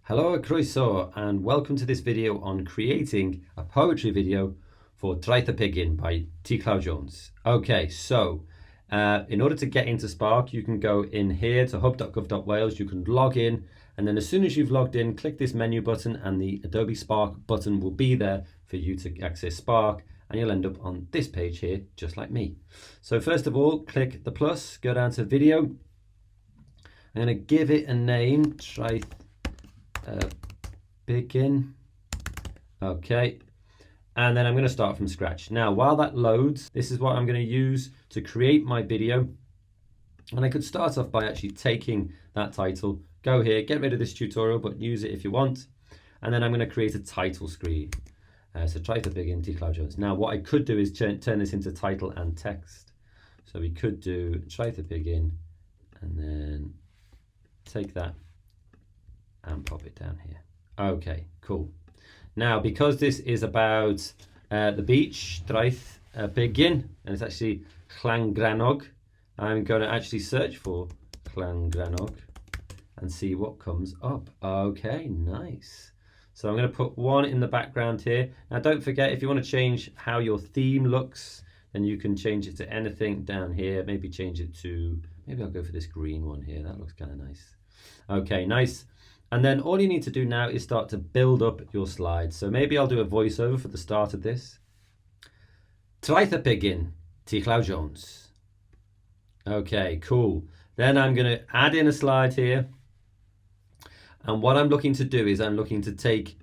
Hello, croeso, and welcome to this video on creating a poetry video for Traeth y Pigyn by T Llew Jones. Okay, so in order to get into Spark, you can go in here to hub.gov.wales, you can log in, and then as soon as you've logged in, click this menu button and the Adobe Spark button will be there for you to access Spark, and you'll end up on this page here, just like me. So first of all, click the plus, go down to video. I'm going to give it a name, Traeth Pigyn. Okay, and then I'm going to start from scratch. Now while that loads, this is what I'm going to use to create my video, and I could start off by actually taking that title, go here, get rid of this tutorial, but use it if you want, and then I'm going to create a title screen. So Traeth y Pigyn, T Llew Jones. Now what I could do is turn this into title and text. So we could do Traeth y Pigyn and then take that and pop it down here. Okay, cool. Now, because this is about the beach, Traeth y Pigyn, and it's actually Llangranog, I'm going to actually search for Llangranog and see what comes up. Okay, nice. So I'm going to put one in the background here. Now, don't forget, if you want to change how your theme looks, then you can change it to anything down here. Maybe change it to, maybe I'll go for this green one here. That looks kind of nice. Okay, nice. And then all you need to do now is start to build up your slides. So maybe I'll do a voiceover for the start of this. Traeth y Pigyn, T Llew Jones. Okay, cool. Then I'm going to add in a slide here. And what I'm looking to do is I'm looking to take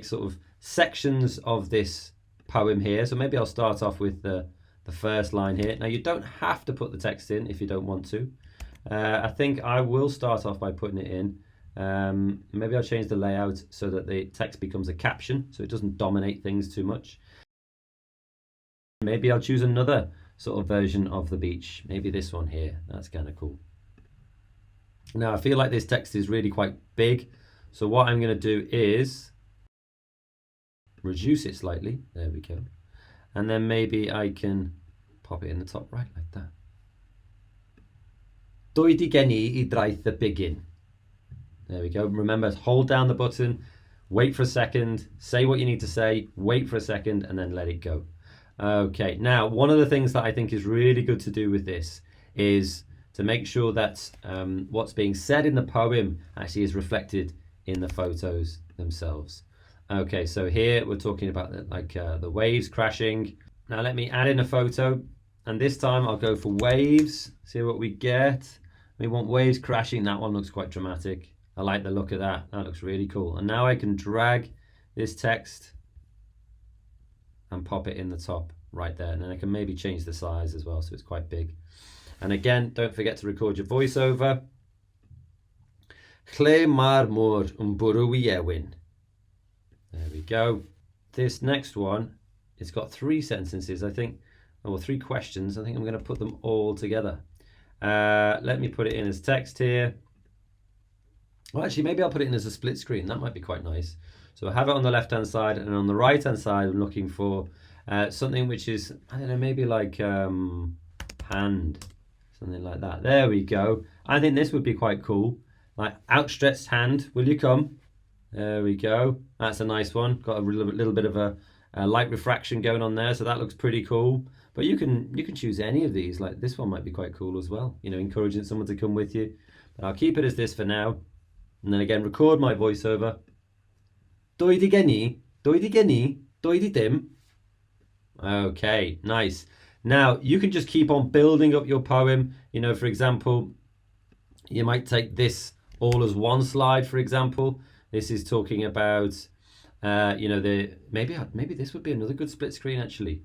sort of sections of this poem here. So maybe I'll start off with the first line here. Now you don't have to put the text in if you don't want to. I think I will start off by putting it in. Maybe I'll change the layout so that the text becomes a caption, so it doesn't dominate things too much. Maybe I'll choose another sort of version of the beach. Maybe this one here. That's kind of cool. Now I feel like this text is really quite big, so what I'm going to do is reduce it slightly. There we go. And then maybe I can pop it in the top right like that. Dwy di geni I Traeth y Pigyn. There we go. Remember, hold down the button, wait for a second, say what you need to say, wait for a second, and then let it go. Okay, now one of the things that I think is really good to do with this is to make sure that what's being said in the poem actually is reflected in the photos themselves. Okay, so here we're talking about the waves crashing. Now let me add in a photo, and this time I'll go for waves, see what we get. We want waves crashing. That one looks quite dramatic. I like the look of that. That looks really cool. And now I can drag this text and pop it in the top right there. And then I can maybe change the size as well, so it's quite big. And again, don't forget to record your voiceover. Lle ma'r môr yn bwrw I ewin. There we go. This next one, it's got three sentences, I think, or three questions. I think I'm going to put them all together. Let me put it in as text here. Well, actually, maybe I'll put it in as a split screen. That might be quite nice. So I have it on the left-hand side, and on the right-hand side, I'm looking for something which is, I don't know, maybe like hand, something like that. There we go. I think this would be quite cool. Like outstretched hand, will you come? There we go. That's a nice one. Got a little bit of a light refraction going on there, so that looks pretty cool. But you can choose any of these. Like this one might be quite cool as well. You know, encouraging someone to come with you. But I'll keep it as this for now. And then again, record my voiceover. Dwy di geni, dwy di geni, dwy di dim. Okay, nice. Now you can just keep on building up your poem. You know, for example, you might take this all as one slide. For example, this is talking about, you know, maybe this would be another good split screen actually.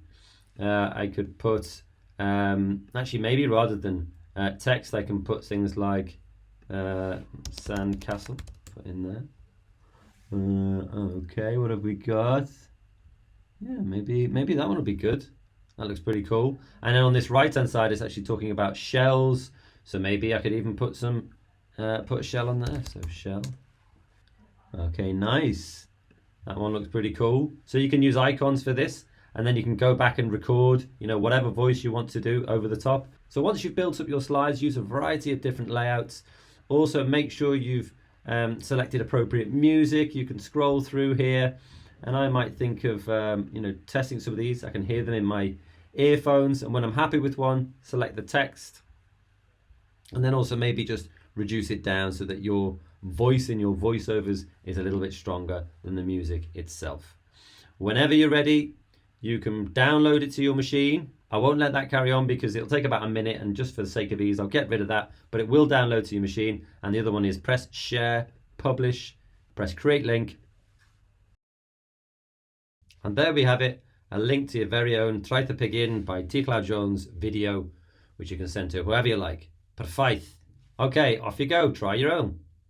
I could put, actually maybe rather than text, I can put things like sandcastle, put in there. Okay, what have we got? Yeah, maybe that one would be good. That looks pretty cool. And then on this right-hand side, it's actually talking about shells. So maybe I could even put put a shell on there. So shell. Okay, nice. That one looks pretty cool. So you can use icons for this, and then you can go back and record, you know, whatever voice you want to do over the top. So once you've built up your slides, use a variety of different layouts. Also, make sure you've selected appropriate music. You can scroll through here, and I might think of testing some of these. I can hear them in my earphones, and when I'm happy with one, select the text, and then also maybe just reduce it down so that your voice in your voiceovers is a little bit stronger than the music itself. Whenever you're ready, you can download it to your machine. I won't let that carry on because it'll take about a minute, and just for the sake of ease, I'll get rid of that, but it will download to your machine. And the other one is press share, publish, press create link. And there we have it, a link to your very own Try the Pig In by T Llew Jones video, which you can send to whoever you like. Perfect. Okay, off you go, try your own.